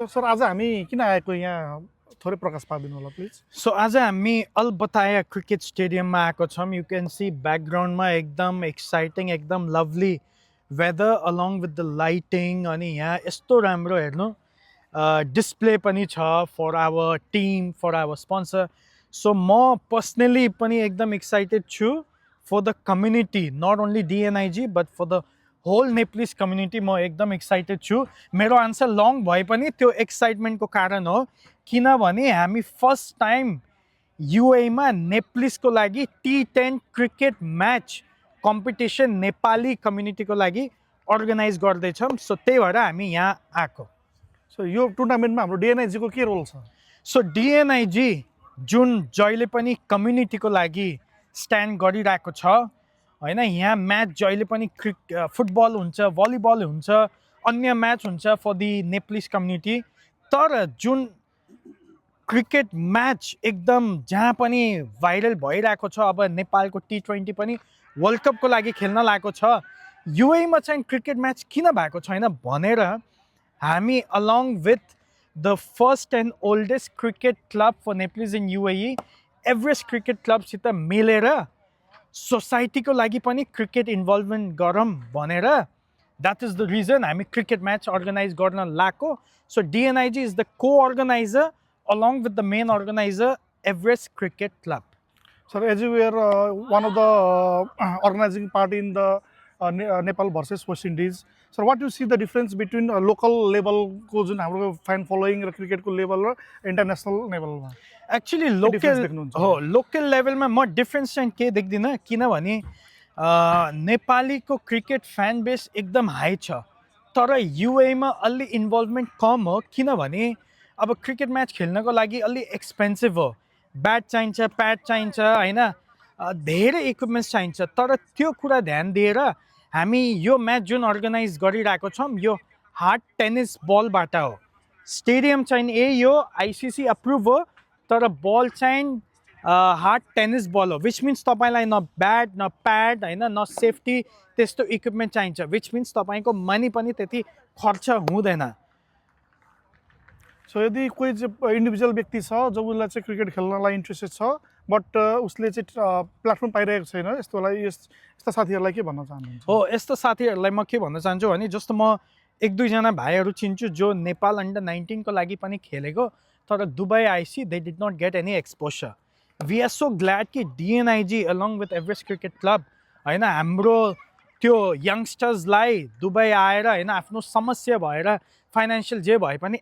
Sir आज हामी किन आएको यहाँ थोरै प्रकाश पारिदिनु होला प्लिज। सो आज हामी अल बताया क्रिकेट स्टेडियममा आएको छौँ। यु क्यान सी ब्याकग्राउन्डमा एकदम एक्साइटिङ एकदम lovely weather along with the lighting. अनि यहाँ यस्तो राम्रो हेर्नु डिस्प्ले पनि छ for our team for our sponsor. So म पर्सनली पनि एकदम एक्साइटेड छु for the community, not only DNIG but for the whole Nepalese community. म एकदम एक्साइटेड छु। मेरो आन्सर लङ भए पनि त्यो एक्साइटमेन्टको कारण हो किनभने हामी फर्स्ट टाइम युएमा नेप्लिसको लागि T10 cricket match competition Nepali कम्युनिटीको लागि अर्गनाइज गर्दैछौँ। सो त्यही भएर हामी यहाँ आएको। सो यो टुर्नामेन्टमा हाम्रो डिएनआइजीको के रोल छ? सो डिएनआइजी जुन जहिले पनि कम्युनिटीको लागि स्ट्यान्ड गरिरहेको छ होइन, यहाँ म्याच जहिले पनि फुटबल हुन्छ, भलिबल हुन्छ, अन्य म्याच हुन्छ फर दि नेप्लिस कम्युनिटी। तर जुन क्रिकेट म्याच एकदम जहाँ पनि भाइरल भइरहेको छ, अब नेपालको T20 पनि वर्ल्ड कपको लागि खेल्न लागेको छ, युएमा चाहिँ क्रिकेट म्याच किन भएको छैन भनेर हामी along with the first and oldest cricket club for Nepalese in UAE Everest cricket क्लबसित मिलेर सोसाइटीको लागि पनि क्रिकेट इन्भल्भमेन्ट गरौँ भनेर द्याट इज द रिजन हामी क्रिकेट म्याच अर्गनाइज गर्न लागेको। So DNIG is the co organiser along with the main organizer Everest Cricket Club. Sir, as you were one of the organizing party in the Nepal versus West Indies, sir, what do you see the difference between local level को जुन हाम्रो fan following र cricket को level र international लेभलमा? Actually local लेभलमा म difference चाहिँ के देख्दिनँ किनभने नेपालीको क्रिकेट फ्यान बेस एकदम हाई छ, तर युएमा अलि इन्भल्भमेन्ट कम हो किनभने अब क्रिकेट म्याच खेल्नको लागि अलि एक्सपेन्सिभ हो। ब्याट चाहिन्छ, प्याड चाहिन्छ होइन, धेरै इक्विपमेन्ट्स चाहिन्छ। तर त्यो कुरा ध्यान दिएर हामी यो म्याच जुन अर्गनाइज गरिरहेको छौँ यो हार्ड टेनिस बलबाट हो। स्टेडियम चाहिँ यही हो, आइसिसी अप्रुभ हो, तर बल चाहिँ हार्ड टेनिस बल हो। विच मिन्स तपाईँलाई न ब्याट न प्याड होइन न सेफ्टी त्यस्तो इक्विपमेन्ट चाहिन्छ, विच मिन्स तपाईँको मनी पनि त्यति खर्च हुँदैन। सो यदि कोही चाहिँ इन्डिभिजुअल व्यक्ति छ जो उसलाई चाहिँ क्रिकेट खेल्नलाई इन्ट्रेस्टेड छ बट उसले चाहिँ प्लेटफर्म पाइरहेको छैन, यस्तोलाई यस्ता साथीहरूलाई के भन्न चाहनुहुन्छ? हो, यस्तो साथीहरूलाई म के भन्न चाहन्छु भने जस्तो म एक दुईजना भाइहरू चिन्छु जो नेपाल अन्डर 19 को लागि पनि खेलेको, तर दुबई आइसी they did not get any exposure. We are so glad कि DNIG along with Everest cricket club होइन हाम्रो त्यो यङ्स्टर्सलाई दुबई आएर होइन आफ्नो समस्या भएर फाइनेन्सियल जे भए पनि